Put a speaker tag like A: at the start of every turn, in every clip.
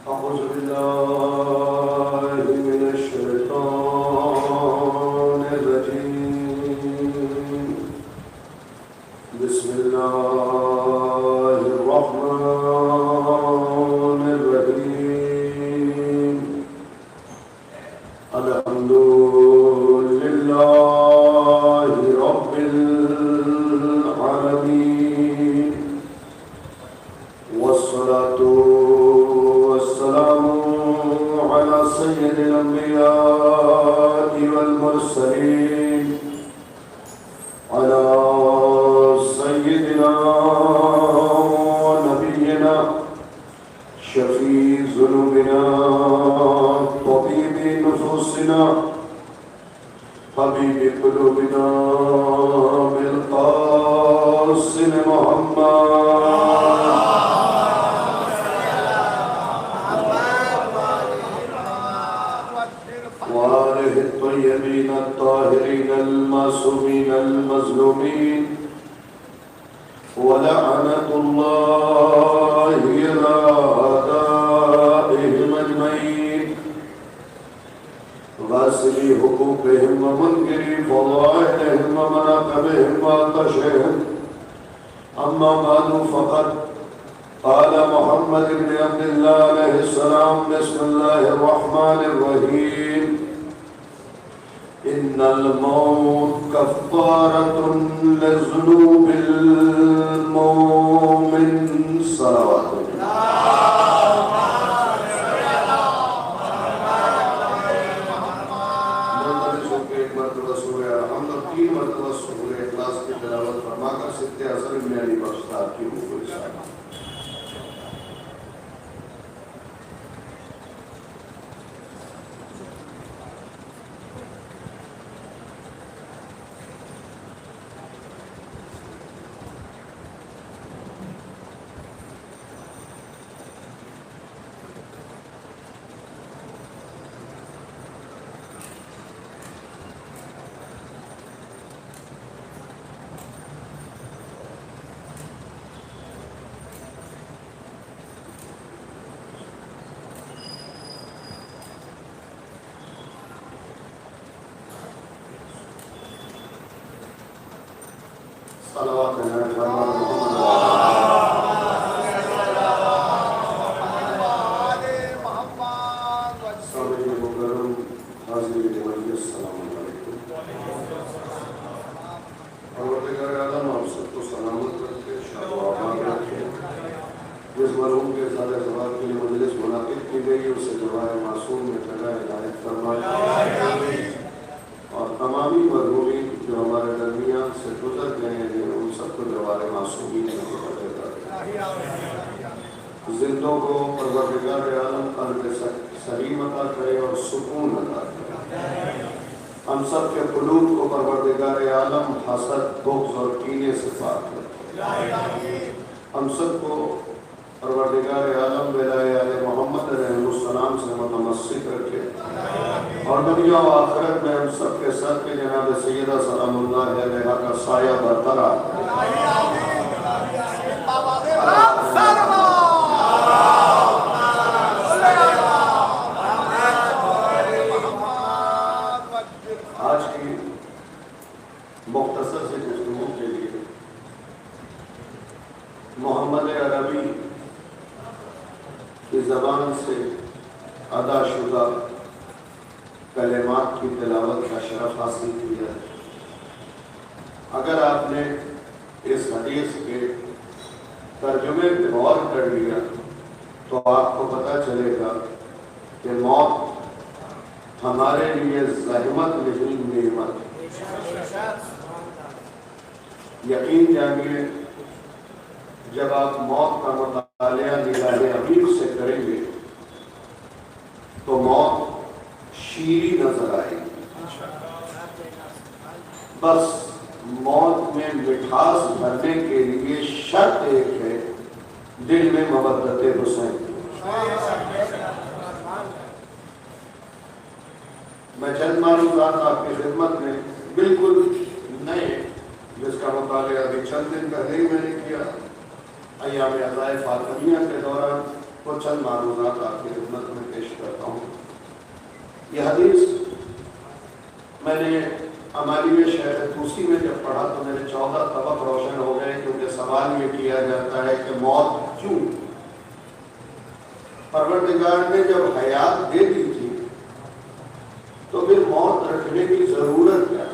A: أعوذ بالله من الشيطان الرجيم بسم الله الرحمن الرحيم الحمد لله رب العالمين والصلاة والسلام على سيد الأنبياء والمرسلين على سيدنا ونبينا شفيع ذنوبنا طبيب نفوسنا حبيب قلوبنا بالقاسم محمد وآله الطيبين الطاهرين المعصومين المظلومين ولعنة الله على أعدائهم أجمعين غاسلي حقوقهم ومنكري فضائلهم ومناقبهم وعطشهم أما بعد فقد قال محمد بن عبد الله عليه السلام بسم الله الرحمن الرحيم إن الموت كفارة لذنوب المؤمن صلوات صلوات جس مرحوم کے سارے ثواب کے لیے مجلس منعقد کی گئی اسے دعائے معصوم میں جگہ ہدایت فرمائے اور تمامی مرحومین جو ہمارے درمیان سے گزر گئے ہیں ان سب کو جوائے معصومین میں مقرر کرے زندوں کو پروردگار عالم قلب سلیم عطا کرے اور سکون عطا کرے ہم سب کے قلوب کو پروردگار عالم حسد بغض اور کینے سے پاک کرے ہم سب کو پروردگار عالم ولائے آل محمد علیہ السلام سے متمسک رکھے اور دنیا و آخرت میں ہم سب کے ساتھ کے جناب سیدہ سلام اللہ علیہ کا سایہ برقرار آج کی مختصر سے گفتگو کے لیے محمد عربی کی زبان سے ادا شدہ کلمات کی تلاوت کا شرف حاصل کیا ہے اگر آپ نے اس حدیث کے ترجمے پہ غور کر لیا تو آپ کو پتہ چلے گا کہ موت ہمارے لیے زحمت نہیں نعمت یقین جانیے جب آپ موت کا مطالعہ نگاہ عمیق سے کریں گے تو موت شیریں نظر آئے گی بس موت میں مٹھاس بھرنے کے لیے شرط ایک ہے دل میں مودت حسین میں چند معلومات آپ کی خدمت میں بالکل نئے جس کا مطالعہ ابھی چند دن پہلے ہی میں نے کیا ایام عزائے فاطمیہ کے دوران وہ چند معلومات آپ کی خدمت میں پیش کرتا ہوں۔ یہ حدیث میں نے عمالیہ شیخ طوسی میں جب پڑھا تو میرے 14 طبق روشن ہو گئے، کیونکہ سوال یہ کیا جاتا ہے کہ موت کیوں؟ پروردگار نے جب حیات دے دی تھی تو پھر موت رکھنے کی ضرورت کیا؟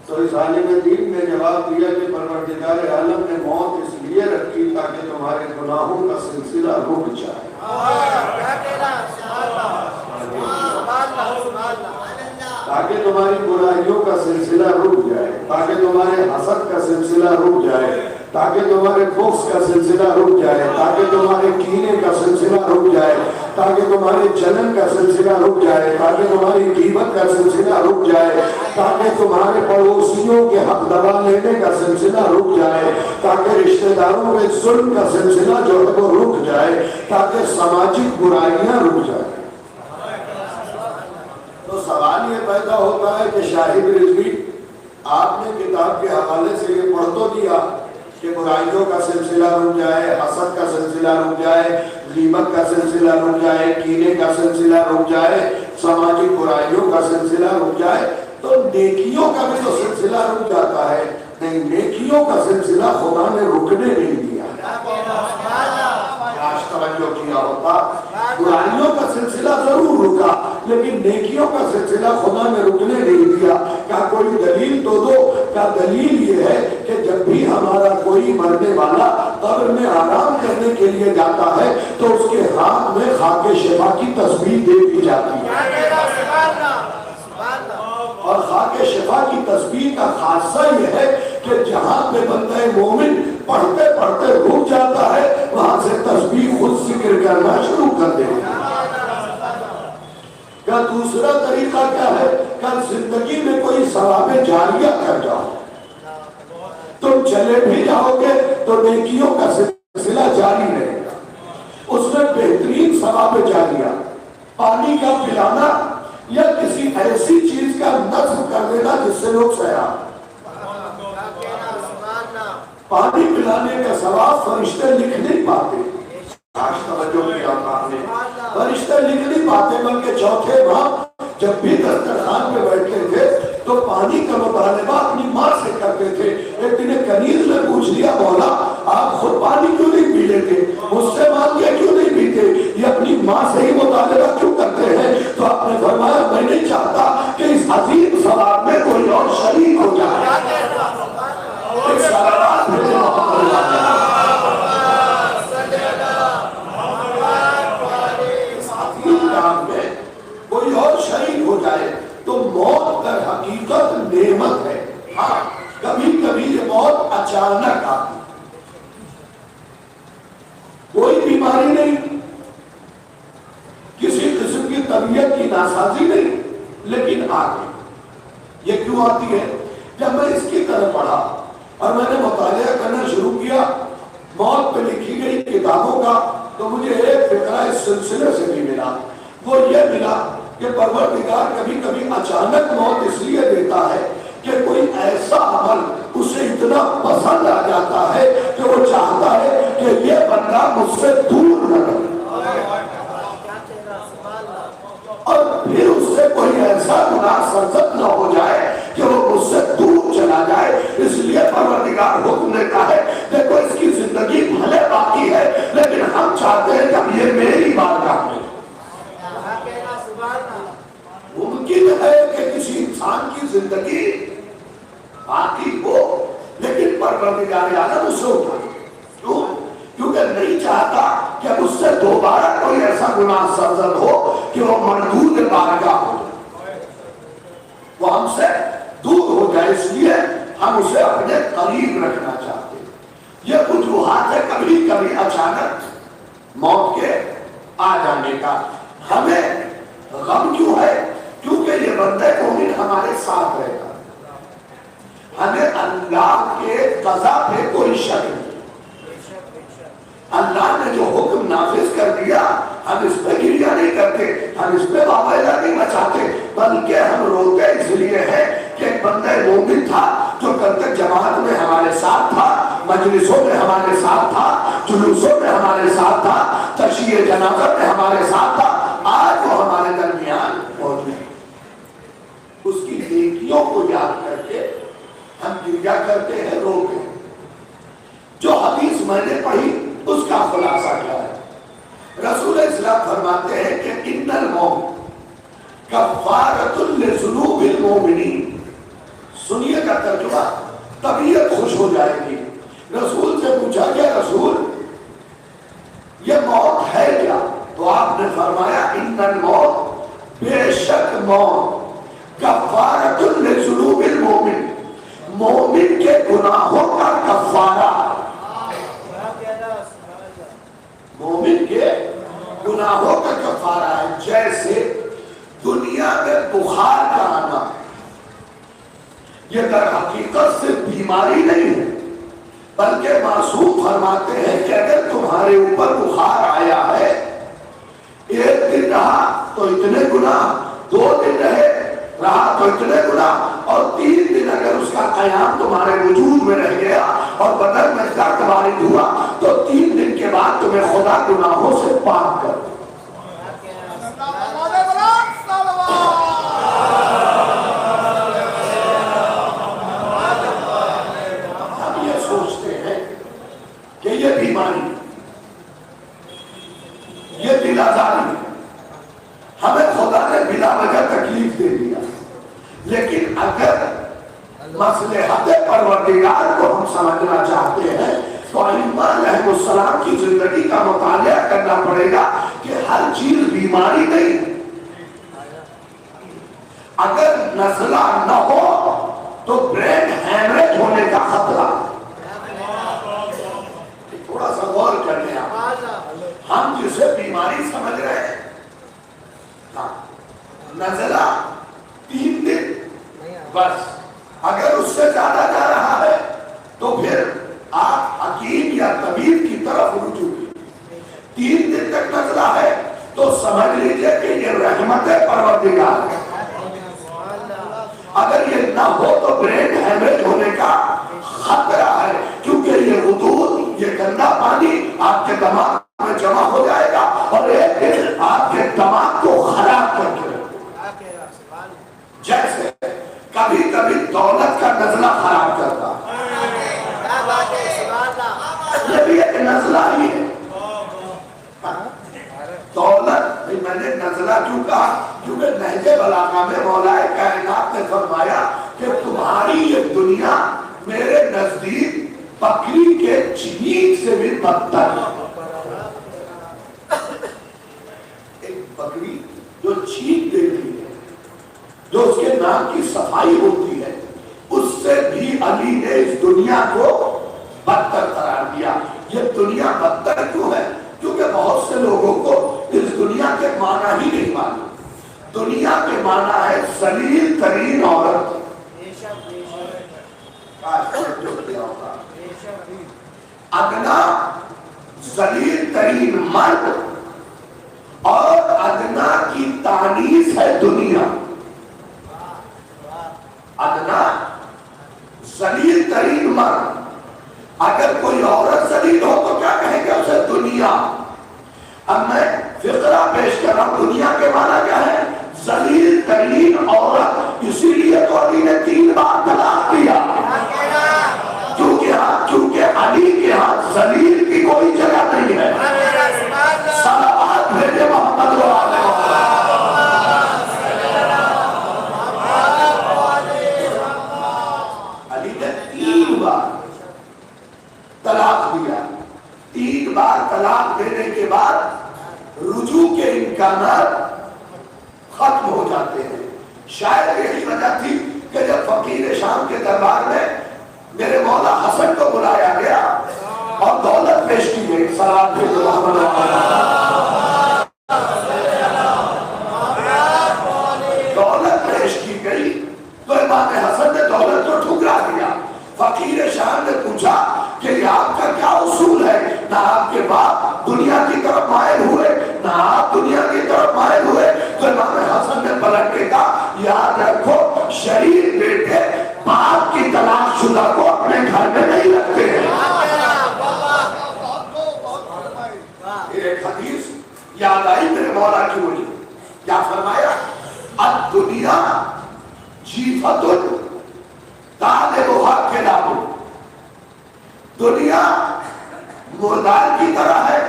A: تو اس عالم دین نے جواب دیا کہ پروردگار عالم نے موت اس لیے رکھی تاکہ تمہارے گناہوں کا سلسلہ رک جائے، تاکہ تمہاری برائیوں کا سلسلہ رک جائے، تاکہ تمہارے حسد کا سلسلہ رک جائے، تاکہ تمہارے بغض کا سلسلہ رک جائے، تاکہ تمہارے کینے کا سلسلہ رک جائے، تاکہ تمہارے جلن کا سلسلہ رک جائے، تاکہ تمہاری غیبت کا سلسلہ رک جائے، تاکہ تمہارے پڑوسیوں کے حق دبا لینے کا سلسلہ رک جائے، تاکہ رشتہ داروں کے ظلم کا سلسلہ جو ہے وہ رک جائے، تاکہ سماجی برائیاں رک جائیں۔ تو سوال یہ پیدا ہوتا ہے کہ شاہد رضوی آپ نے کتاب کے حوالے سے یہ پڑھ تو دیا کہ برائیوں کا سلسلہ رک جائے، حسد کا سلسلہ رک جائے، غیبت کا سلسلہ رک جائے، کینے کا سلسلہ رک جائے، سماجی برائیوں کا سلسلہ رک جائے، تو نیکیوں کا بھی تو سلسلہ رک جاتا ہے۔ نہیں، نیکیوں کا سلسلہ خدا نے رکنے نہیں دیا۔ آج توجہ کیا ہوتا، برائیوں کا سلسلہ ضرور رکا لیکن نیکیوں کا سلسلہ خدا نے رکنے نہیں دیا۔ کیا کوئی دلیل تو دو؟ کیا دلیل یہ ہے کہ جب بھی ہمارا کوئی مرنے والا قبر میں آرام کرنے کے لیے جاتا ہے تو اس کے ہاتھ میں خاک شفا کی تسبیح دے دی جاتی ہے، اور خاک شفا کی تسبیح کا خاصہ یہ ہے کہ جہاں پہ بندہ مومن پڑھتے پڑھتے رک جاتا ہے وہاں سے تسبیح خود ذکر کرنا شروع کر دے گا۔ کیا دوسرا طریقہ کیا ہے؟ کہ زندگی میں کوئی ثواب جاریہ کر جاؤ، تم چلے بھی جاؤ گے تو نیکیوں کا سلسلہ جاری رہے گا۔ اس میں بہترین ثواب جاریہ پانی کا پلانا یا کسی ایسی چیز کا نصب کر دینا جس سے لوگ سیراب۔ پانی پلانے کا ثواب فرشتے لکھ نہیں پاتے، آج توجہ کیا آپ نے، فرشتے لکھ نہیں پاتے، بلکہ چوتھے ماہ جب بھی دسترخوان پہ بیٹھتے تھے تو پانی کا مطالبہ اپنی ماں سے کرتے تھے۔ ایک دن کنیز نے پوچھ لیا، مولا آپ خود پانی کیوں نہیں پی لیتے، مجھ سے مانگ کے کیوں نہیں پیتے، یہ اپنی ماں سے ہی مطالبہ کیوں کرتے ہیں؟ تو آپ نے فرمایا میں نہیں چاہتا کہ اس عظیم ثواب میں کوئی اور شریک ہو جائے۔ ایک سوالات بھیجے محمد کام میں کوئی اور شریک ہو جائے تو موت در حقیقت نعمت ہے۔ ہاں، کبھی کبھی یہ موت اچانک آتی، کوئی بیماری نہیں، کسی قسم کی طبیعت کی ناسازی نہیں، لیکن آ گئی۔ یہ کیوں آتی ہے؟ جب میں اس کی طرف پڑھا اور میں نے مطالعہ کرنا شروع کیا موت پہ لکھی گئی کتابوں کا، تو مجھے ایک فکرہ اس سلسلے سے بھی ملا۔ وہ یہ ملا کہ پروردگار کبھی کبھی اچانک موت اس لیے دیتا ہے کہ کوئی ایسا عمل اسے اتنا پسند آ جاتا ہے کہ وہ چاہتا ہے کہ یہ بندہ مجھ سے دور نہ رہے، اور پھر اس سے کوئی ایسا گناہ سرزد نہ ہو جائے کہ وہ مجھ سے دور چلا جائے۔ اس لیے پروردگار حکم دیتا ہے دیکھو اس کی زندگی بھلے باقی ہے لیکن ہم چاہتے ہیں کہ یہ میری بارگاہ میں۔ ممکن ہے کہ کسی انسان کی زندگی باقی ہو لیکن پروردگار عالم اسے اٹھائے، کیوں؟ کیونکہ نہیں چاہتا کہ اس سے دوبارہ کوئی ایسا گناہ سرزد ہو کہ وہ مردود بارگاہ ہو جائے، وہ ہم سے دور ہو جائے، اس لیے ہم اسے اپنے قریب رکھنا چاہتے ہیں۔ یہ وجوہات ہے کبھی کبھی اچانک موت کے آ جانے کا۔ ہمیں غم کیوں ہے؟ کیونکہ یہ بندے مومن ہمارے ساتھ رہتا ہے، ہمیں اللہ کے قضا پہ کوئی شک نہیں۔ اللہ نے جو حکم نافذ کر دیا ہم اس پہ گریہ نہیں کرتے، ہم اس پہ واویلا نہیں مچاتے، بلکہ ہم روتے اس لیے ہے کہ ایک بندہ مومن تھا جو کل تک جماعت میں ہمارے ساتھ تھا، مجلسوں میں ہمارے ساتھ تھا، جلوسوں میں ہمارے ساتھ تھا، تشییع جنازہ میں ہمارے ساتھ تھا، آج وہ ہمارے درمیان موجود ہے۔ اس کی نیکیوں کو یاد کر کے ہم گریا کرتے ہیں، روتے ہیں۔ جو حدیث میں نے پڑھی اس کا خلاصہ کیا ہے؟ رسول اسلام فرماتے ہیں کہ ان الموت کفارۃ لذنوب المؤمنین۔ سنیے کا ترجمہ، طبیعت خوش ہو جائے گی۔ رسول سے پوچھا گیا رسول یہ موت ہے کیا؟ تو آپ نے فرمایا ان الموت، بے شک موت، کفارۃ لذنوب المؤمن، مومن کے گناہوں کا کفارہ، مومن کے گناہوں کا کفارہ ہے۔ جیسے دنیا میں بخار کا آنا یہ در حقیقت سے بیماری نہیں ہے، بلکہ معصوم فرماتے ہیں کہ اگر تمہارے اوپر بخار آیا ہے، ایک دن رہا تو اتنے گناہ، 2 دن رہا تو اتنے گناہ، اور 3 دن اگر اس کا قیام تمہارے وجود میں رہ گیا اور بدن میں درد وارد ہوا تو 3 دن کے بعد تمہیں خدا گناہوں سے پاک کر دے۔ ہم یہ سوچتے ہیں کہ یہ بیماری، یہ دل آزاری، ہمیں خدا نے بلا وجہ تکلیف دے دیا، لیکن اگر مصلحت پروردگار کو ہم سمجھنا چاہتے ہیں تو ائمہ علیہ السلام کی زندگی کا مطالعہ کرنا پڑے گا کہ ہر چیز بیماری نہیں۔ اگر نزلہ نہ ہو تو برین ہیمریج ہونے کا خطرہ، تھوڑا سا غور کر لیں آپ، ہم جسے بیماری سمجھ رہے ہیں، نزلہ 3 دن بس، اگر اس سے زیادہ جا رہا ہے تو پھر آپ حکیم یا طبیب کی طرف رجوع کیجیے۔ 3 دن تک نزلہ ہے تو سمجھ لیجئے کہ یہ رحمت پروردگار ہے۔ اگر یہ نہ ہو تو برین ہیمریج ہونے کا خطرہ ہے، کیونکہ یہ غدود، یہ گندا پانی آپ کے دماغ میں جمع ہو جائے گا اور ایک دن آپ کے دماغ کو خراب کر کے رکھے گا۔ جیسے کبھی کبھی دولت کا نزلہ خراب کرتا، یہ بھی ایک نزلہ ہی ہے۔ دولت، میں نے نزلہ کیوں کہا؟ کیونکہ نہج بلاغہ میں مولا کائنات نے فرمایا کہ تمہاری یہ دنیا میرے نزدیک بکری کے چینک سے بھی بدتر ہے۔ ایک بکری جو چینک دیتی ہے، جو اس کے نام کی صفائی ہوتی ہے، اس سے بھی علی نے اس دنیا کو بدتر قرار دیا۔ یہ دنیا بدتر کیوں ہے؟ کیونکہ بہت سے لوگوں کو اس دنیا کے معنی ہی نہیں معلوم۔ دنیا کے معنی ہے ذلیل ترین عورت، ادنا ذلیل ترین مرد، اور ادنا کی تانیث ہے دنیا۔ ادنا ذلیل ترین مرد، اگر کوئی عورت ذلیل ہو تو کیا کہیں گے اسے؟ دنیا۔ اب میں فقرہ پیش کر رہا ہوں، دنیا کے معنی کیا ہے؟ ذلیل ترین عورت۔ اسی لیے تو علی نے 3 بار طلاق دیا، کیونکہ علی کے ہاتھ ذلیل کی کوئی جگہ نہیں ہے۔ صلوات بھیجے محمد و آلہ علی نے 3 بار طلاق دیا۔ 3 بار طلاق دینے کے بعد رجوع کے امکانات ختم ہو جاتے ہیں۔ شاید یہی وجہ تھی کہ جب فقیر شام کے دربار میں میرے مولا حسن کو بلایا گیا اور دولت پیش کی گئی، صلوات بھیجو محمد و آلہ، دولت پیش کی گئی تو امام حسن نے دولت کو ٹھکرا دیا۔ فقیر شام نے پوچھا کہ یہ آپ کا کیا اصول ہے؟ نہ آپ کے باپ دنیا کی طرف مائل ہوئے نہ آپ دنیا کی طرف مائل ہوئے۔ تو امام حسن نے پلٹ کے کہا یاد رکھو شریف بیٹے باپ کی طلاق شدہ کو اپنے گھر میں نہیں رکھتے ہیں۔
B: یاد آئی میرے مولا کی وہی کیا فرمایا؟ الدنیا جیفت طالبھا کلاب، دنیا مردار کی طرح ہے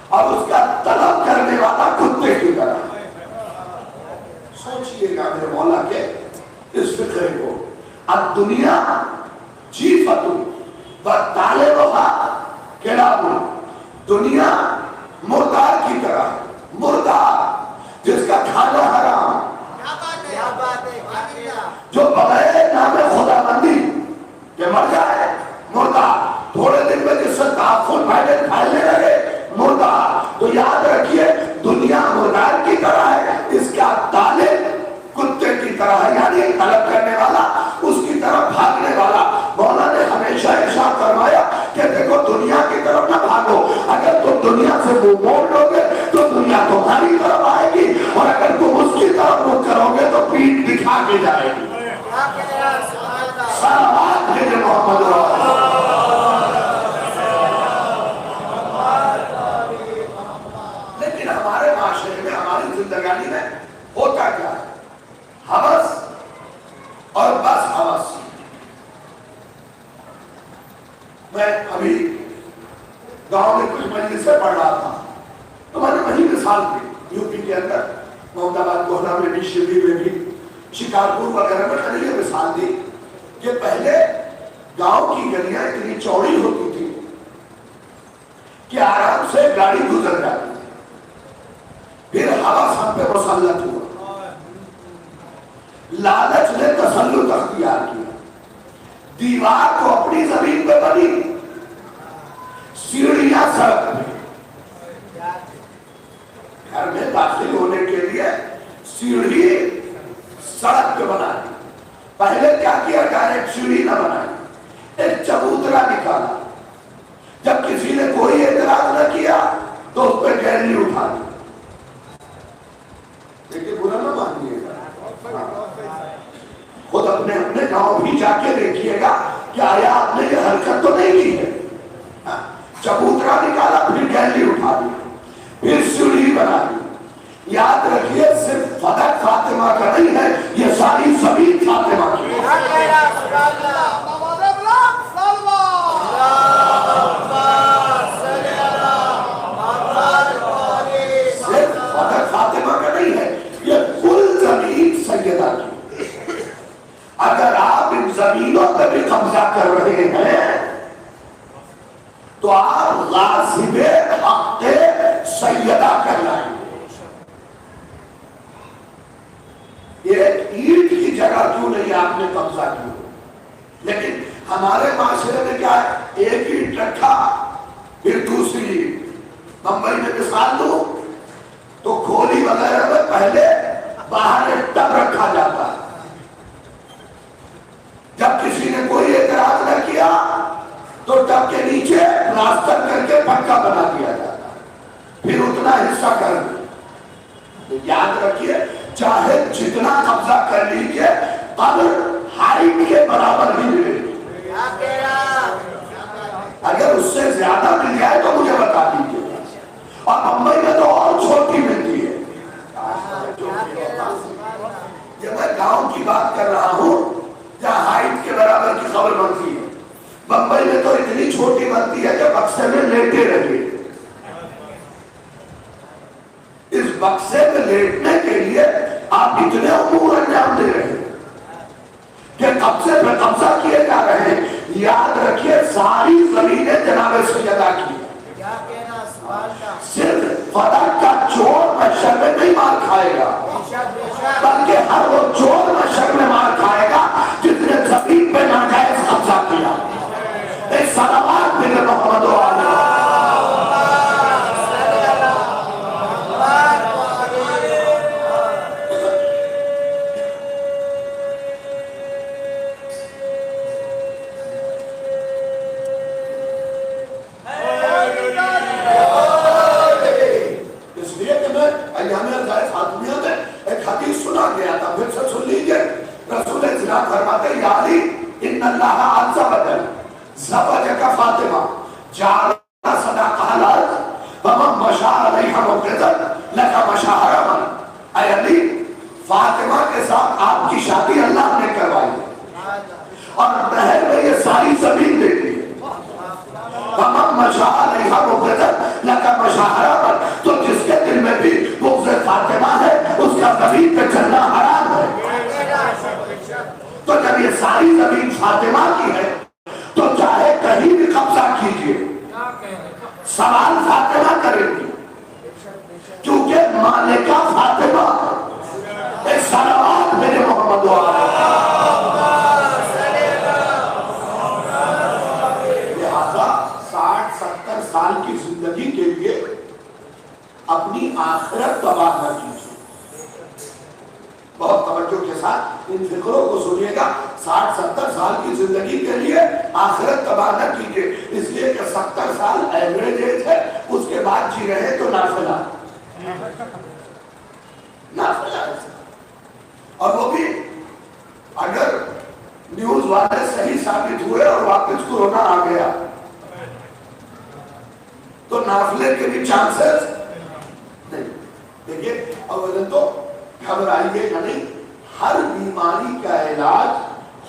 B: اور اس کا طلب کرنے والا کتے کی طرح ہے۔ سوچئے گا میرے مولا کے اس فکرے کو، الدنیا جیفت طالبھا کلاب، دنیا مردار کی طرح ہے، مردار جس کا کھانا حرام، جو بغیر نام خدا بندی کہ مر جائے، مردار، تھوڑے دن میں جس سے تعفن پھیلنے لگے، مردار۔ تو یاد رکھیے دنیا مردار کی طرح ہے، اس کا طالب کتے کی طرح ہے، یعنی طلب کرنے والا، اس کی طرف بھاگنے والا۔ مولا نے ہمیشہ ارشاد فرمایا کہ دیکھو دنیا کی طرف نہ بھاگو، اگر تم دنیا سے منہ موڑ لو گے تو دنیا تمہاری طرف آئے گی، اور اگر تم اس کی طرف رخ کرو گے تو پیٹھ دکھا کے جائے گی۔ صلوات بھیجے محمد لیکن ہمارے معاشرے میں، ہماری زندگانی میں ہوتا کیا ہے؟ ہوس اور بس ہوس۔ میں ابھی گاؤں میں کچھ مجلس سے پڑھ رہا تھا تو میں نے وہی مثال دی، یو پی کے اندر محمد آباد گوہنا میں بھی، شیوی میں بھی، شکارپور وغیرہ میں میں نے یہ مثال دی کہ پہلے گاؤں کی گلیاں اتنی چوڑی ہوتی تھی کہ آرام سے گاڑی گزر جاتی تھی، پھر ہوس ہم پہ مسلط ہوا، لالچ نے تسلط اختیار کیا، دیوار کو اپنی زمین پہ بنی، سیڑھیاں سڑک پہ، گھر میں داخل ہونے کے لیے سیڑھی سڑک پہ بنائی۔ پہلے کیا کیا؟ ڈائریکٹ سیڑھی نہ بنائی، ایک چبوترا نکالا، جب کسی نے کوئی اعتراض نہ کیا تو اس پہ گیلری اٹھا دی۔ لیکن برا نہ مانیے گا، خود اپنے گاؤں بھی جا کے دیکھیے گا کہ آیا آپ نے یہ حرکت تو نہیں کی ہے۔ چبوترا نکالا، پھر گیلری اٹھا دی، پھر سیڑھی بنا دی۔ یاد رکھیے صرف فدق فاطمہ کا نہیں ہے، یہ ساری زمین فاطمہ کی ہے۔ صرف فدق فاطمہ کا نہیں ہے، یہ کل زمین سیدہ کی۔ اگر آپ ان زمینوں پہ بھی قبضہ کر رہے ہیں تو آپ غاصب حق سیدہ کہلائیں گے۔ ایک اینٹ کی جگہ کیوں نہیں آپ نے قبضہ کیا؟ لیکن ہمارے معاشرے میں کیا ہے؟ ایک اینٹ رکھا پھر دوسری اینٹ۔ ممبئی میں مثال دوں تو کھولی وغیرہ میں پہلے باہر ایک ٹب رکھا جاتا ہے، جب کسی نے کوئی اعتراض نہ کیا تو ٹب کے نیچے پلاسٹر کر کے پکا بنا دیا جاتا ہے، پھر اتنا حصہ کر دیں۔ یاد رکھیے چاہے جتنا قبضہ کر لیجیے قبر ہائٹ کے برابر ہی ملے گی، اگر اس سے زیادہ مل جائے تو مجھے بتا دیجیے، اور ممبئی میں تو اور چھوٹی ملتی ہے۔ جب میں گاؤں کی بات کر رہا ہوں جہاں ہائٹ کے برابر کی خبر بنتی ہے، بمبئی میں تو اتنی چھوٹی بنتی ہے کہ بکسے میں لیٹے رہے، اس بکسے میں لیٹنے کے لیے آپ اتنے امور انجام دے رہے ہیں کہ قبضے پہ قبضہ کیے جا رہے ہیں۔ یاد رکھیے ساری زمینیں جناب سیدہ کی، صرف فدق کا چور محشر میں نہیں مار کھائے گا، بلکہ ہر وہ چور محشر میں مار کھائے گا جس نے زمین پہ ناجائز قبضہ کیا۔ ایک صلوات میرے محمد و آلہ۔ اس لیے کہ میں ایام الغائب فاطمیہ میں ایک حدیث سنا گیا تھا، پھر سے سن لیجئے۔ رسول اللہ فرماتے یا علی ان اللہ عز وجل زوجک فاطمہ جعل صداقہ الارض ومن مشاء علیہ مبغضا لک مشاء حرما، اے علی فاطمہ کے ساتھ آپ کی شادی اللہ نے کروائی اور نہر میں یہ ساری زمین دے دی، ومن مشاء علیہ مبغضا لک مشاء حرما، تو جس کے دل میں بھی بغض فاطمہ ہے اس کا زمین پہ چلنا حرام ہے۔ تو جب یہ ساری زمین فاطمہ کی ہے تو چاہے کہیں بھی قبضہ کیجئے، سوال فاطمہ کرے گی، کیونکہ مالکہ فاطمہ ایک صلوات میرے محمد لہذا 60-70 سال کی زندگی کے لیے اپنی آخرت تباہ نہ کیجیے۔ بہت توجہ کے ساتھ ان فکروں کو سنیے گا، 60-70 سال کی زندگی کے لیے آخرت تباہ نہ کیجیے، اس لیے کہ 70 سال ایوریج ایج ہے، اس کے بعد جی رہے تو نافلہ اور وہ بھی اگر نیوز والے صحیح ثابت ہوئے اور واپس کورونا آ گیا تو نافلے کے بھی چانسز نہیں۔ دیکھیے اولا تو گھبرائیے گا نہیں، ہر بیماری کا علاج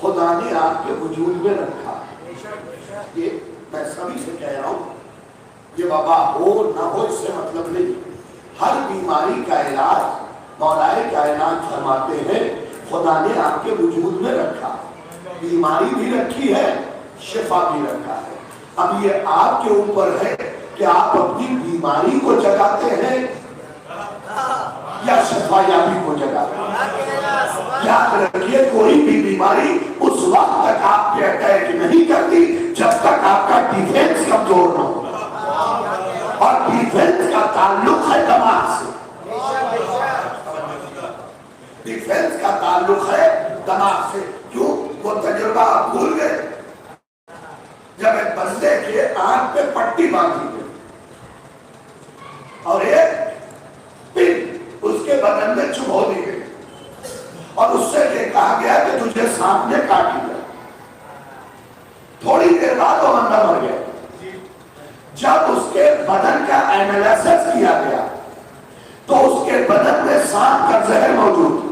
B: خدا نے آپ کے وجود میں رکھا ہے۔ یہ میں سبھی سے کہہ رہا ہوں، یہ وبا ہو نہ ہو اس سے مطلب نہیں، ہر بیماری کا علاج مولا کائنات فرماتے ہیں خدا نے آپ کے وجود میں رکھا، بیماری بھی رکھی ہے، شفا بھی رکھا ہے۔ اب یہ آپ کے اوپر ہے کہ آپ اپنی بیماری کو جگاتے ہیں یا شفا یابی کو جگاتے ہیں۔ یاد رکھیے کوئی بھی بیماری اس وقت تک آپ پہ اٹیک نہیں کرتی جب تک آپ کا ڈیفینس کمزور نہ ہو، اور ڈیفینس کا تعلق ہے دماغ سے، ڈیفینس کا تعلق ہے دماغ سے۔ کیوں؟ وہ تجربہ آپ بھول گئے جب ایک بندے کے آنکھ پہ پٹی باندھی گئی اور ایک پن اس کے بدن میں چھپو دی گئی اور اس سے یہ کہا گیا کہ تجھے سانپ نے کاٹ لیا، تھوڑی دیر بعد وہ بندہ مر گیا۔ جب اس کے بدن کا اینالیسس کیا گیا تو اس کے بدن میں سانپ کا زہر موجود تھا۔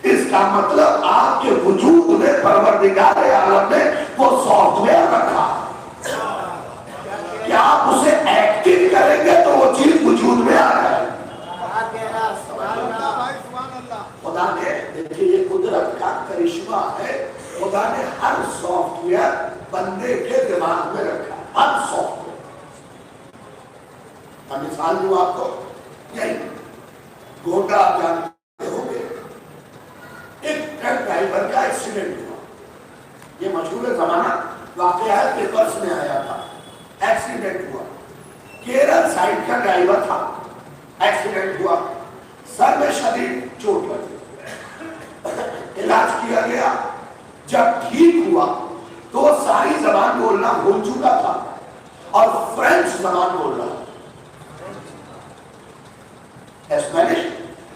B: اس کا مطلب آپ کے وجود میں پروردگار عالم نے وہ سافٹ ویئر رکھا کہ آپ اسے ایکٹیو کریں گے تو وہ چیز وجود میں آ جائے۔ خدا نے دیکھیے یہ قدرت کا کرشمہ ہے، خدا نے ہر سافٹ ویئر بندے کے دماغ میں رکھا، ہر سافٹ ویئر۔ میں مثال دوں آپ کو، یہی گوڈا آپ جانتے ہوں گے، ایک ٹرک ڈرائیور کا ایکسیڈنٹ ہوا، یہ مشہور زمانہ واقعہ ہے، پیپرز میں آیا تھا، ایکسیڈنٹ ہوا، کیرل سائیڈ کا ڈرائیور تھا، ایکسیڈنٹ ہوا، سر میں شدید چوٹ لگی، علاج کیا گیا، جب ٹھیک ہوا تو وہ ساری زبان بولنا بھول چکا تھا اور فرینچ زبان بول رہا تھا، اسپینش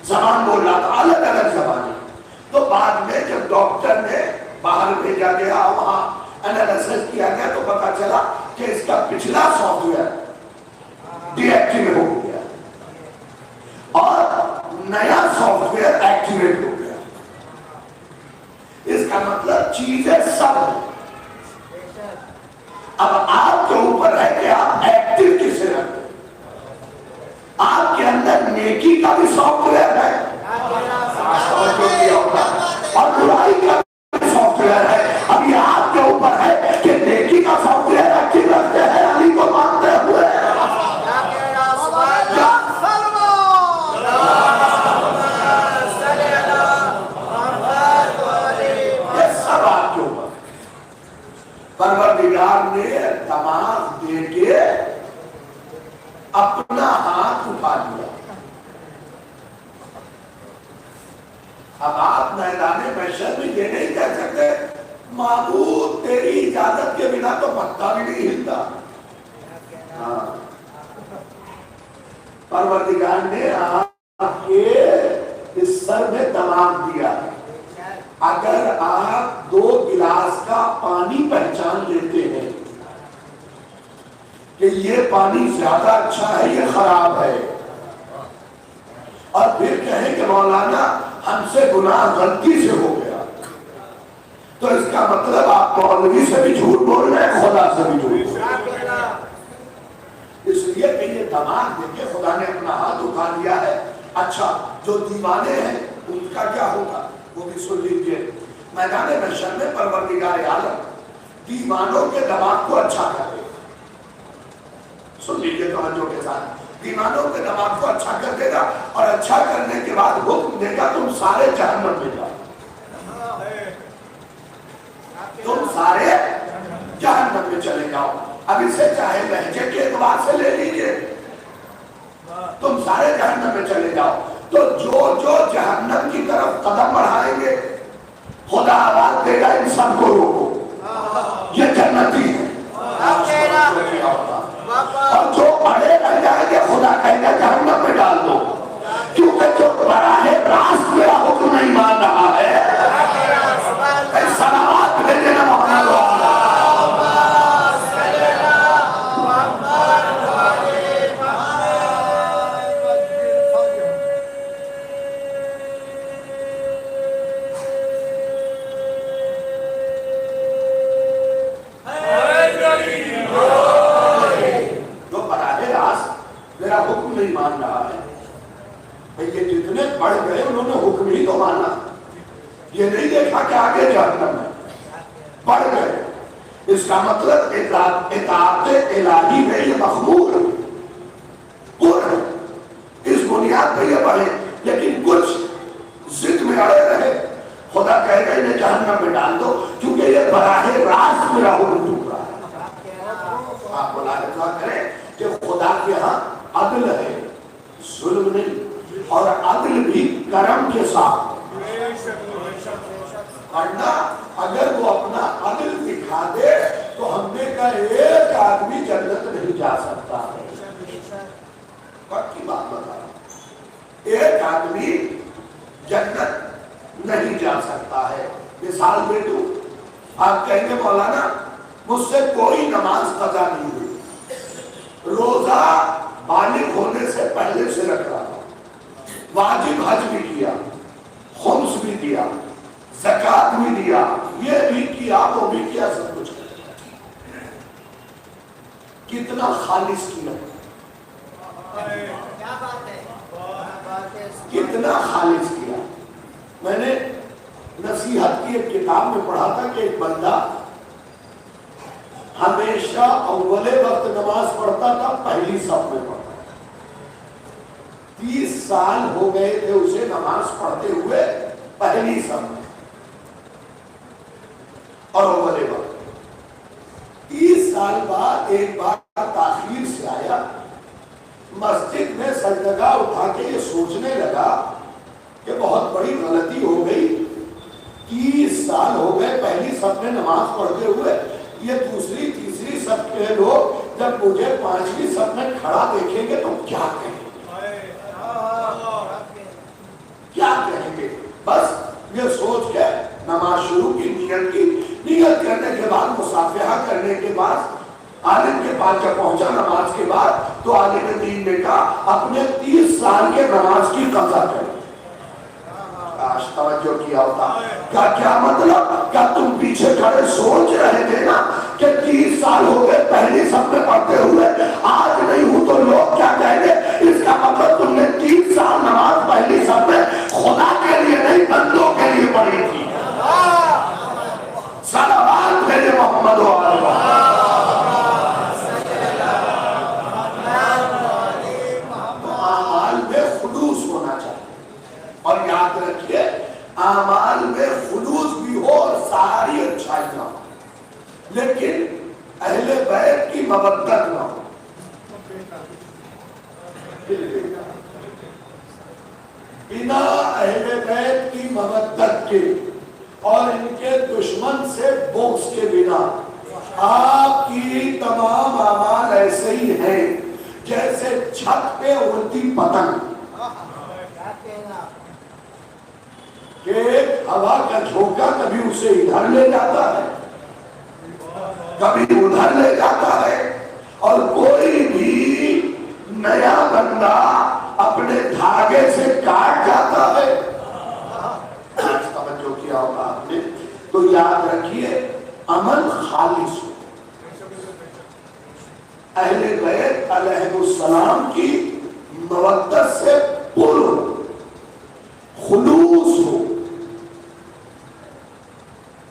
B: زبان بول رہا تھا، الگ الگ زبانیں۔ تو بعد میں جب ڈاکٹر نے باہر بھیجا گیا، وہاں انالیسس کیا گیا تو پتا چلا کہ اس کا پچھلا سافٹ ویئر ڈی ایکٹیویٹ ہو گیا اور نیا سافٹ ویئر ایکٹیویٹ ہو گیا۔ اس کا مطلب چیزیں سب ہیں۔ اب آپ کے اوپر ہے کہ آپ ایکٹیو کسے رکھتے ہیں۔ آپ کے اندر نیکی کا بھی سافٹ ویئر ہے اور برائی کا بھی سافٹ ویئر ہے۔ اب یہ آپ کے اوپر ہے کہ نیکی کا سافٹ ویئر ایکٹیو رکھتے ہیں علی کو مانتے ہوئے، پروردگار نے دماغ دے کے اپنا ہاتھ اٹھا لیا۔ اب آپ میدان محشر میں یہ نہیں کہہ سکتے معبود تیری اجازت کے بنا تو پتا بھی نہیں ہلتا۔ پروردگار نے آپ کے اس سر میں دماغ دیا ہے۔ اگر آپ 2 گلاس کا پانی پہچان لیتے ہیں کہ یہ پانی زیادہ اچھا ہے یہ خراب ہے، اور پھر کہیں کہ مولانا ہم سے گناہ غلطی سے ہو گیا، تو اس کا مطلب آپ مولوی سے بھی جھوٹ بول رہے ہیں، خدا سے بھی جھوٹ بول رہے ہیں۔ اس لیے کہ یہ دماغ دیکھے خدا نے اپنا ہاتھ اٹھا دیا ہے۔ اچھا جو دیوانے ہیں ان کا کیا ہوگا وہ بھی سن لیجیے۔ میدان محشر میں پروردگار عالم دیوانوں کے دماغ کو اچھا کر دے، سن لیجیے توجہ کے ساتھ، دیوانوں کے دماغ کو اچھا کر دے گا، اور اچھا کرنے کے بعد حکم دے گا تم سارے جہنم میں جاؤ، تم سارے جہنم میں چلے جاؤ۔ اب اسے چاہے لہجے کے اعتبار سے لے لیجیے، تم سارے جہنم میں چلے جاؤ، تو جو جہنم کی طرف قدم بڑھائیں گے خدا آواز دے گا ان سب کو روکو، یہ جنتی ہے، اور جو اڑے رہ جائیں گے خدا کہے گا جہنم میں ڈال دو، کیونکہ جو براہ راست میرا حکم نہیں مان رہا ہے۔ صلوات بھیجنا محمد حکم نہیں مان رہا ہے، یہ جتنے بڑھ گئے انہوں نے حکم ہی تو مانا، یہ نہیں دیکھا کہ آگے جہنم میں بڑھ گئے۔ اس کا مطلب اطاعت الہی میں یہ مخمور ہے، اس بنیاد پہ یہ بڑھے، لیکن کچھ ضد میں اڑے رہے، خدا کہے گا انہیں جہنم میں ڈال دو، کیونکہ یہ براہ راست میرا حکم ٹوٹ رہا ہے۔ آپ ملاحظہ کریں کہ خدا کے ہاں عدل ہے، ظلم نہیں، اور عدل بھی کرم کے ساتھ، ورنہ اگر وہ اپنا عدل دکھا دے تو ہم نے کہا ایک آدمی جنت نہیں جا سکتا ہے، پکی بات بتا رہا، ایک آدمی جنت نہیں جا سکتا ہے۔ مثال دے دوں، آپ کہیں گے مولانا مجھ سے کوئی نماز قضا نہیں ہوئی، روزہ بالغ ہونے سے پہلے سے رکھ رہا، واجب حج بھی کیا، خمس بھی دیا، زکات بھی دیا، یہ بھی کیا وہ بھی کیا، سب کچھ کتنا خالص کیا، کتنا خالص کیا۔ میں نے نصیحت کی ایک کتاب میں پڑھا تھا کہ ایک بندہ ہمیشہ اول وقت نماز پڑھتا تھا، پہلی صف میں پڑھتا تھا، 30 سال ہو گئے تھے اسے نماز پڑھتے ہوئے پہلی صف میں اور اول وقت۔ 30 سال بعد ایک بار تاخیر سے آیا، مسجد میں سجدگاہ اٹھا کے یہ سوچنے لگا کہ بہت بڑی غلطی ہو گئی، 30 سال ہو گئے پہلی صف میں نماز پڑھتے ہوئے، یہ دوسری تیسری صف کے لوگ جب مجھے 5ویں صف میں کھڑا دیکھیں گے تو کیا کہیں گے، کیا کہیں گے۔ بس یہ سوچ کے نماز شروع کی، نیت کرنے کے بعد مصافحہ کرنے کے بعد عالم کے پاس جب پہنچا نماز کے بعد تو عالم دین نے کہا اپنے 30 سال کے نماز کی قضا کریں۔ کاش توجہ کیا ہوتا، کیا مطلب، کیا تم پیچھے کھڑے سوچ رہے تھے نا کہ 30 سال ہو گئے پہلی صف میں پڑھتے ہوئے، آج نہیں ہوں تو لوگ کیا کہیں گے؟ اس کا مطلب تم نے 30 سال نماز پہلی صف میں خدا کے لیے نہیں بندوں کے لیے پڑھی تھی۔ صلوات بھیجے محمد و آل محمد۔ اعمال میں خلوص ہونا چاہیے، اور یاد رکھیے اعمال میں خلوص بھی ہو اور ساری اچھائیاں ہو، لیکن اہل بیت کی مودت نہ ہو۔ بنا اہل بیت کی مودت کے اور ان کے دشمن سے بغض کے بنا آپ کی تمام اعمال ایسے ہی ہیں جیسے چھت پہ اڑتی پتنگ، کہ ہوا کا جھونکا کبھی اسے ادھر لے جاتا ہے کبھی ادھر لے جاتا ہے، اور کوئی یاد رکھیے عمل خالص ہو. اہل بیت علیہ السلام کی مودت سے پر ہو، خلوص ہو.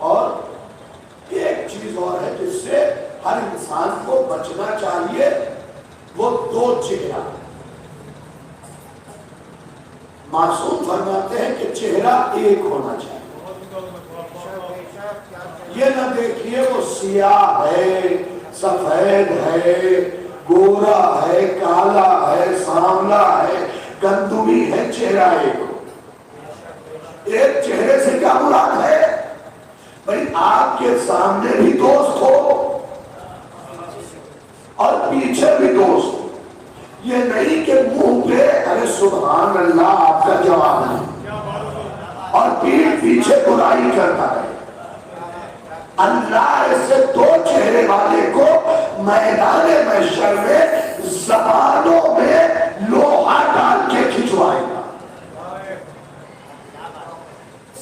B: اور ایک چیز اور ہے جس سے ہر انسان کو بچنا چاہیے، وہ دو چہرہ. معصوم فرماتے ہیں کہ چہرہ ایک ہونا چاہیے. یہ نہ دیکھیے وہ سیاہ ہے، سفید ہے، گورا ہے، کالا ہے، سانولا ہے، گندمی ہے. چہرہ ایک ہو. ایک چہرے سے کیا مراد ہے؟ بھائی آپ کے سامنے بھی دوست ہو اور پیچھے بھی دوست ہو. یہ نہیں کہ منہ پہ ارے سبحان اللہ آپ کا جواب نہیں اور پیٹھ پیچھے برائی کرتا ہے. اللہ ایسے دو چہرے والے کو میدان محشر میں زبانوں میں لوہا ڈال کے کھچوائے گا.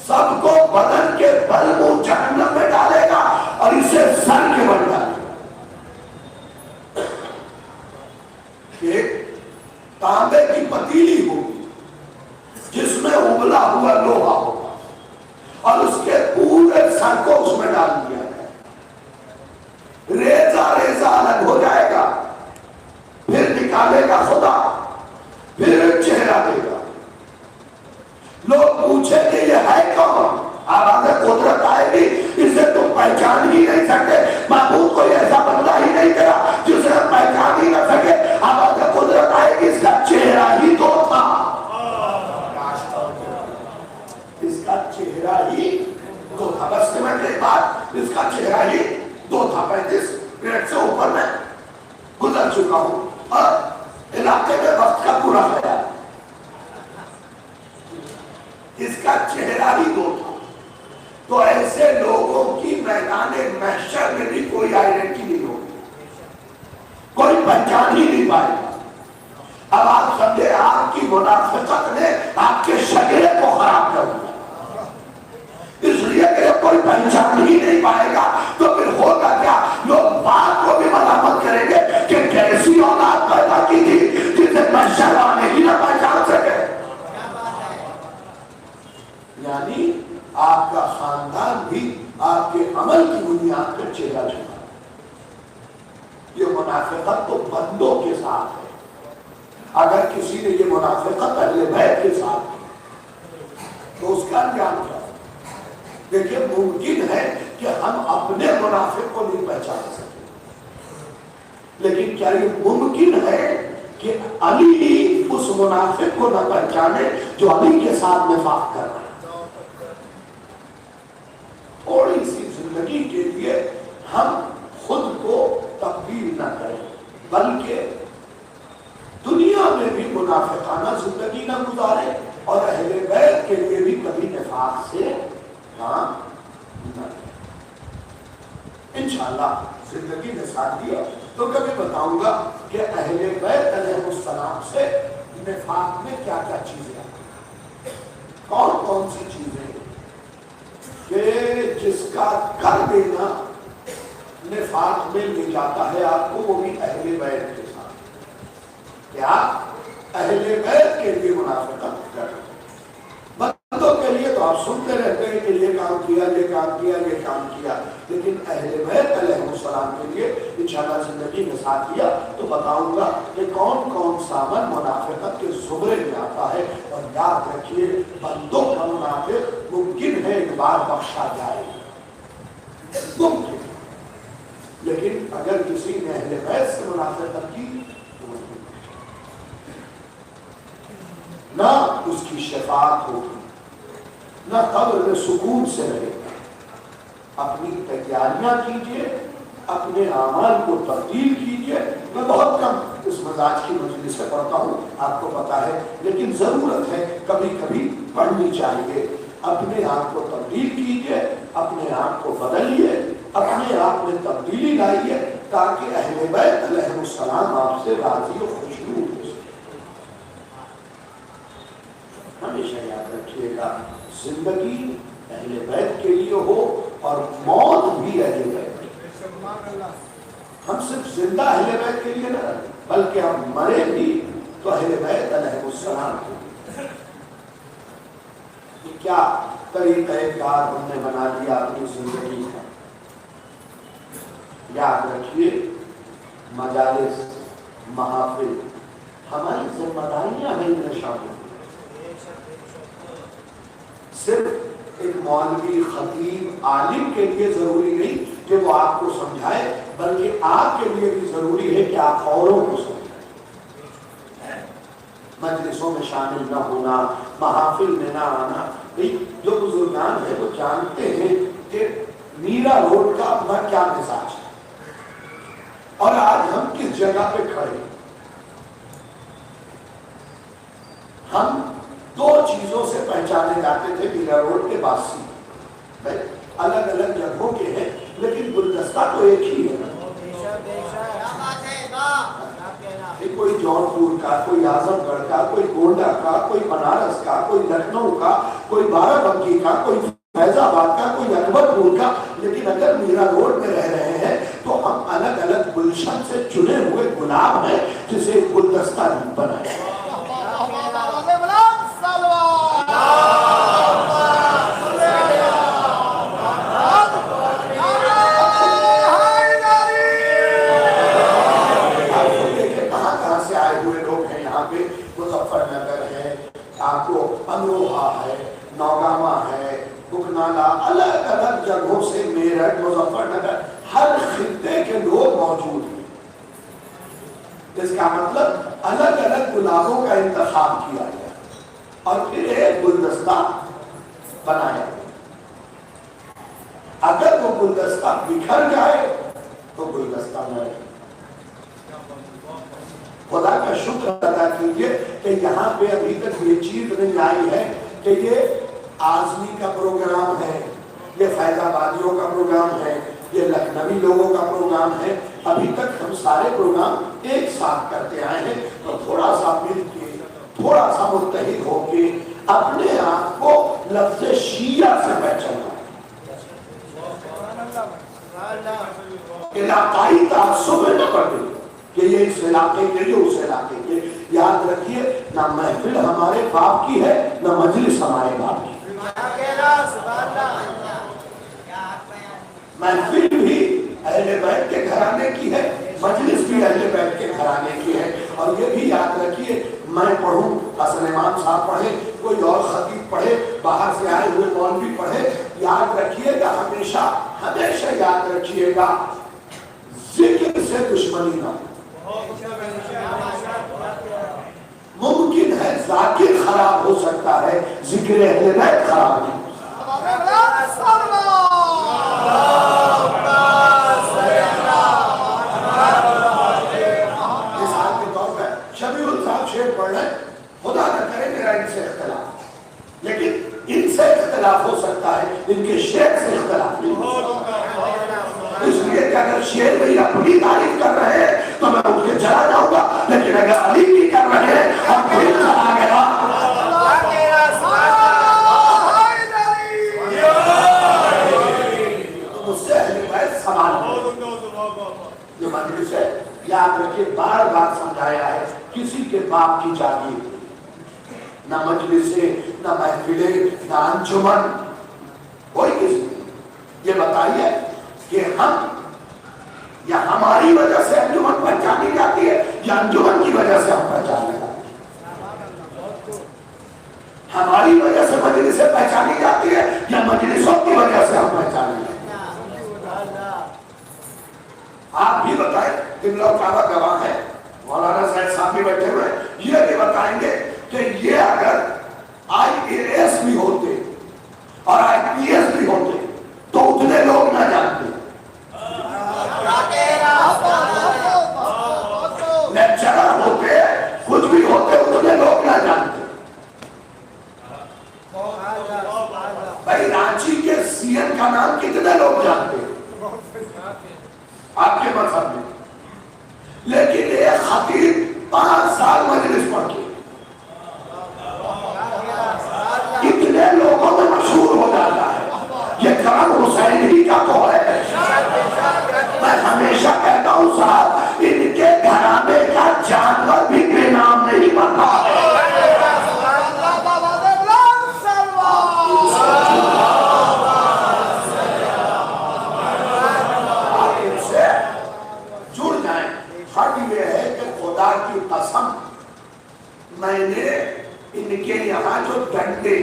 B: سب کو بدن کے بل منہ جہنم میں ڈالے گا اور اسے سر کے بل ڈالے گا. ایک تانبے کی پتیلی ہوگی جس میں ابلا ہوا لوہا ہوگا اور اس کے پورے سر کو اس میں ڈال دیا گیا. ریزہ ریزہ الگ ہو جائے گا، پھر نکالے گا خدا، پھر چہرہ دے گا. لوگ پوچھیں کہ یہ ہے کون؟ آواز قدرت آئے گی، اسے تم پہچان ہی نہیں سکتے. معبود کوئی ایسا بندہ ہی نہیں تیرا جسے پہچان ہی نہ سکے. آواز قدرت آئے گی، اس کا چہرہ ہی دو تھا. اس کا چہرہ ہی دو تھا. بس سمجھ گئی بات؟ اس کا چہرہ ہی دو تھا. 35 منٹ سے اوپر میں گزر چکا ہوں اور علاقے میں وقت کا پورا خیال. اس کا چہرہ ہی دو تھا. تو ایسے لوگوں کی میدان محشر میں بھی کوئی آئیڈینٹی نہیں ہوگی، کوئی پہچان ہی نہیں پائے گا. اب آپ سمجھے آپ کی منافقت نے آپ کے شکلے کو خراب کر دیا. اس لیے کہ کوئی پہچان ہی نہیں پائے گا تو پھر ہوگا کیا؟ لوگ بات کو بھی ملامت کریں گے کہ کیسی اولاد پیدا کی تھی جسے محشر والے ہی نہ پہچان سکے. یعنی آپ کا خاندان بھی آپ کے عمل کی بنیاد پر چہرہ چکا. یہ منافقت تو بندوں کے ساتھ ہے. اگر کسی نے یہ منافقت اہل بیت کے ساتھ تو اس کا انجام کیا؟ دیکھیے ممکن ہے کہ ہم اپنے منافق کو نہیں پہچان سکتے، لیکن کیا یہ ممکن ہے کہ علی اس منافق کو نہ پہچانے جو علی کے ساتھ نفاق کر رہا ہے؟ تھوڑی سی زندگی کے لیے ہم خود کو تبدیل نہ کریں، بلکہ دنیا میں بھی منافقانہ زندگی نہ گزارے اور اہل بیت کے لیے بھی کبھی نفاق سے کام نہ کریں. انشاءاللہ زندگی نے ساتھ دیا تو کبھی بتاؤں گا کہ اہل بیت علیہ السلام سے نفاق میں کیا کیا چیزیں آتی، کون کون سی چیزیں کہ جس کا کر دینا نفاق میں لے جاتا ہے آپ کو، وہ بھی اہل بیت کے ساتھ. کیا اہل بیت کے لیے منافقت کر، بندوں کے لیے تو آپ سنتے رہتے ہیں کہ یہ کام کیا، یہ کام کیا، یہ کام کیا، لیکن اہل بیت علیہ السلام کے لیے انشاءاللہ زندگی میں ساتھ دیا تو بتاؤں گا کہ کون کون سا عمل منافقت کے زمرے میں آتا ہے. اور یاد رکھیے بندوں کا منافق ممکن ہے ایک بار بخشا جائے، ممکن، لیکن اگر کسی نے اہل بیت سے منافقت کی نہ اس کی شفاعت ہوگی، نہ قبر میں سکون سے رہے گا. اپنی تیاریاں کیجئے، اپنے اعمال کو تبدیل کیجئے. میں بہت کم اس مزاج کی مجلس سے پڑھتا ہوں، آپ کو پتا ہے، لیکن ضرورت ہے کبھی کبھی پڑھنی چاہیے. اپنے آپ کو تبدیل کیجئے، اپنے آپ کو بدلیے، اپنے آپ میں تبدیلی لائیے تاکہ اہل بیت علیہ السلام آپ سے راضی و خوشنود ہو سکے. ہمیشہ یاد رکھیے گا زندگی اہل بیت کے لیے ہو اور موت بھی اہل بیت۔ ہم صرف زندہ اہل بیت کے لیے نہ بلکہ ہم مرے بھی تو اہل بیت علیہ السلام کے لیے۔ کیا طریقہ کار ہم نے بنا لیا اپنی زندگی کا؟ یاد رکھیے مجالس محافل ہماری ذمہ داریاں ہیں ان میں شامل۔ صرف ایک مولوی خطیب عالم کے لیے ضروری نہیں کہ وہ آپ کو سمجھائے، بلکہ آپ کے لیے بھی ضروری ہے کہ آپ اوروں کو سمجھائیں۔ مجلسوں میں شامل نہ ہونا، محافل میں نہ آنا۔ جو بزرگان ہیں وہ جانتے ہیں کہ میرا روڈ کا اپنا کیا مزاج ہے اور آج ہم کس جگہ پہ کھڑے ہیں۔ ہم دو چیزوں سے پہچانے جاتے تھے میرا روڈ کے باسی، الگ الگ جگہوں کے ہیں لیکن گلدستہ تو ایک ہی ہے۔ کوئی جونپور کا، کوئی اعظم گڑھ کا، کوئی گونڈہ کا، کوئی بنارس کا، کوئی لکھنؤ کا، کوئی بارہ بنکی کا، کوئی فیض آباد کا، کوئی اکبر پور کا، لیکن اگر میرا روڈ میں رہ رہے ہیں تو ہم الگ الگ گلشن سے چنے ہوئے گلاب ہیں جسے گلدستہ نہیں بنائے۔ مظفر نگر ہے، آپ کو امروہہ ہے، نوگامہ ہے، بکنالہ، الگ الگ جگہوں سے میرٹھ، مظفر نگر، ہر خطے کے لوگ موجود ہیں۔ اس کا مطلب الگ الگ گلابوں کا انتخاب کیا گیا اور پھر ایک گلدستہ بنایا۔ اگر وہ گلدستہ بکھر جائے تو گلدستہ نہ رہے۔ خدا کا شکر ادا کیجیے کہ یہاں پہ ابھی تک یہ چیز نہیں آئی ہے کہ یہ آزمی کا پروگرام ہے، یہ فیض آبادیوں کا پروگرام ہے، یہ لکھنوی لوگوں کا پروگرام ہے۔ ابھی تک ہم سارے پروگرام ایک ساتھ کرتے آئے ہیں، تو تھوڑا سا مل کے، تھوڑا سا متحد ہو کے اپنے آپ کو لفظ شیعہ سے پہچانا، علاقائی تعصب میں نہ پڑے کہ یہ اس علاقے کے لیے اس علاقے کے۔ یاد رکھیے نہ محفل ہمارے باپ کی ہے نہ مجلس ہمارے باپ کی۔ محفل بھی اہل بیت کے گھرانے کی ہے، مجلس بھی اہل بیت کے گھرانے کی ہے۔ اور یہ بھی یاد رکھیے میں پڑھوں، حسن امام صاحب پڑھے، کوئی اور خطیب پڑھے، باہر سے آئے ہوئے مولوی پڑھے، یاد رکھیے گا ہمیشہ ہمیشہ یاد رکھیے گا ذکر سے دشمنی نہ ہو۔ ممکن ہے ذاکر خراب ہو سکتا ہے، ذکر اہل بیت خراب نہیں۔ مثال کے طور پر شبیہ صاحب شعر پڑھ رہے، خدا نہ کرے میرا ان سے اختلاف، لیکن ان سے اختلاف ہو سکتا ہے، ان کے شعر سے اختلاف نہیں ہو سکتا۔ اس لیے کہ اگر شعر میری اپنی تعریف کر رہے ہیں تو میں ان کے چلا جاؤں گا، لیکن اگر علی کی کر رہے ہیں اور کوئی چلا گیا تو مجھ سے اہل بیت سوال ہو۔ جو مجلس ہے یاد رکھیے بار بار سمجھایا ہے، کسی کے باپ کی جاگیر نہ مجلسیں، نہ محفلیں، نہ انجمن، کوئی کسی۔ یہ بتائیے کہ ہم یا ہماری وجہ سے انجمن پہچانی جاتی ہے یا انجمن کی وجہ سے ہم پہچانے جاتے ہیں؟ ہماری وجہ سے مجلسیں پہچانی جاتی ہے یا مجلسوں کی وجہ سے ہم پہچانے جاتے ہیں؟ آپ بھی بتائیں، قبلہ و کعبہ گواہ ہے، مولانا صاحب صاحب بھی بیٹھے ہوئے، یہ بھی بتائیں گے کہ یہ اگر IAS بھی ہوتے اور IPS بھی ہوتے تو اتنے لوگ نہ جانتے، لیکچرر ہوتے، کچھ بھی ہوتے، اتنے لوگ نہ جانتے۔ بھائی رانچی کے CM کا نام کتنے لوگ جانتے ہیں آپ کے مذہب میں؟ لیکن ایک خطیب 5 سال مجلس پڑھ کے اتنے لوگوں میں مشہور ہو جاتا ہے۔ یہ کرم حسین ہی میں نے ان کے یہاں جو ڈنڈے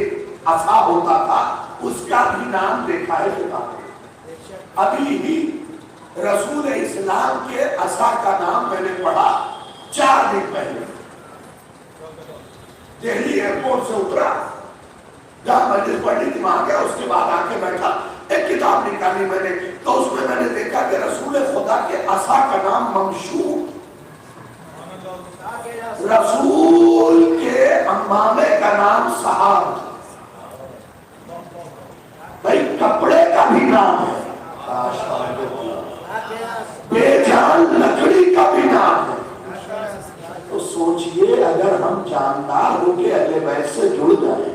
B: عصا ہوتا تھا اس کا بھی نام دیکھا ہے کتاب میں. ابھی ہی رسول اسلام کے عصا کا نام میں نے پڑھا 4 دن پہلے. دہلی ایئرپورٹ سے اترا, جہاں مجلس پڑھنی تھی وہاں گیا, اس کے بعد آ کے بیٹھا, ایک کتاب نکالی میں نے, تو اس میں نے دیکھا کہ رسول خدا کے عصا کا نام ممشوق, رسول کے امامے کا نام صحاب. بھائی کپڑے کا بھی نام ہے, بے جان لکڑی کا بھی نام ہے. تو سوچئے اگر ہم جاندار ہو کے اہل بیت سے جڑ جائیں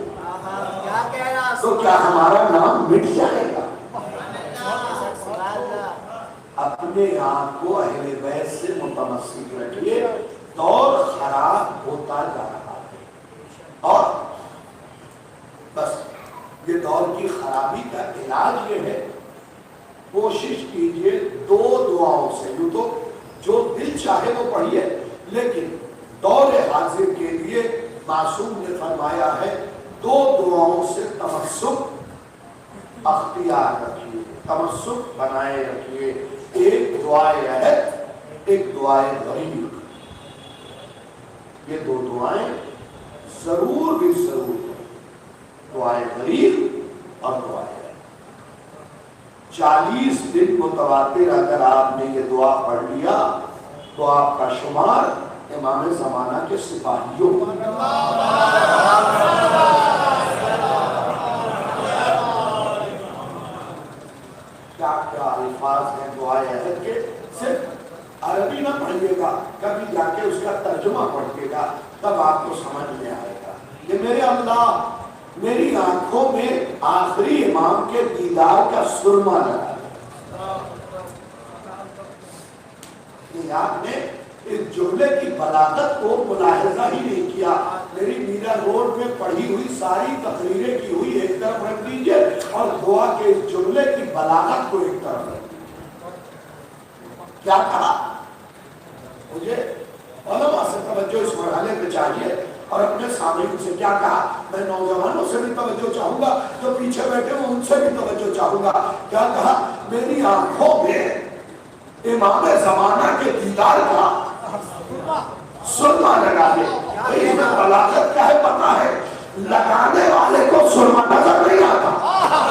B: تو کیا ہمارا نام مٹ جائے گا؟ اپنے آپ کو اہل بیت سے متمسک رکھیے. دور خراب ہوتا جا رہا ہے, اور بس یہ دور کی خرابی کا علاج یہ ہے, کوشش کیجئے 2 دعاؤں سے. یوں تو جو دل چاہے وہ پڑھیے, لیکن دور حاضر کے لیے معصوم نے فرمایا ہے 2 دعاؤں سے تمسک اختیار رکھیے, تمسک بنائے رکھیے. ایک دعائے عہد, ایک دعائے غریب. یہ 2 دعائیں ضرور بھی ضرور ہیں, دعائے غریب اور دعائے عہد. 40 دن متواتر اگر آپ نے یہ دعا پڑھ لیا تو آپ کا شمار امام زمانہ کے سپاہیوں کیا الفاظ ہیں دعائے عہد کے. صرف عربی نہ پڑھیے گا, کبھی جا کے اس کا ترجمہ پڑھیے گا, تب آپ کو سمجھ میں آئے گا. یہ میرے اللہ, میری آنکھوں میں آخری امام کے دیدار کا سرما لگا. یہ آپ نے اس جملے کی بلاغت کو ملاحظہ ہی نہیں کیا. میری میرا روڈ میں پڑھی ہوئی ساری تقریریں کی ہوئی ایک طرف رکھ دیجئے, اور دعا کے اس جملے کی بلاغت کو ایک طرف رکھ دیجئے. کیا کہا؟ مجھے علماء سے توجہ اس مرحلے میں چاہیے, اور اپنے سامعین سے کیا کہا. میں نوجوانوں سے بھی توجہ چاہوں گا, جو پیچھے بیٹھے ہوں ان سے بھی توجہ چاہوں گا. کیا کہا؟ میری آنکھوں میں امام زمانہ کے دیدار کا سرما لگا دے. اس میں بلاغت کیا ہے پتا ہے, لگانے والے کو سرما نظر نہیں آتا,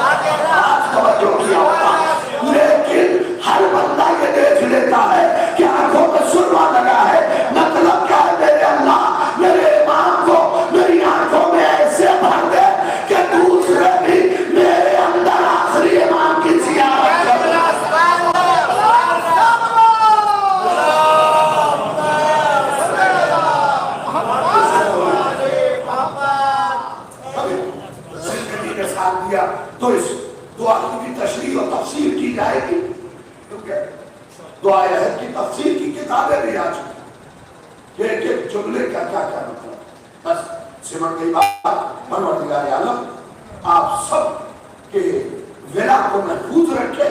B: آج توجہ کیا ہوتا, لیکن ہر بندہ یہ دیکھ لیتا ہے کہ آنکھوں میں سرما لگا ہے. مطلب کیا ہے, میرے اللہ میرے امام کو میری آنکھوں میں ایسے بھر دے کہ دوسرے بھی میرے اندر آخری امام کی زیارت کریں. تو اس دعا کی تشریح و تفسیر کی جائے گی, کیونکہ دعا عہد کی تفسیر کی کتابیں بھی آ چکی, ایک ایک جملے کا کیا کیا مطلب. بس سمجھ گئی بات. پروردگار عالم آپ سب کے ولا کو محفوظ رکھے.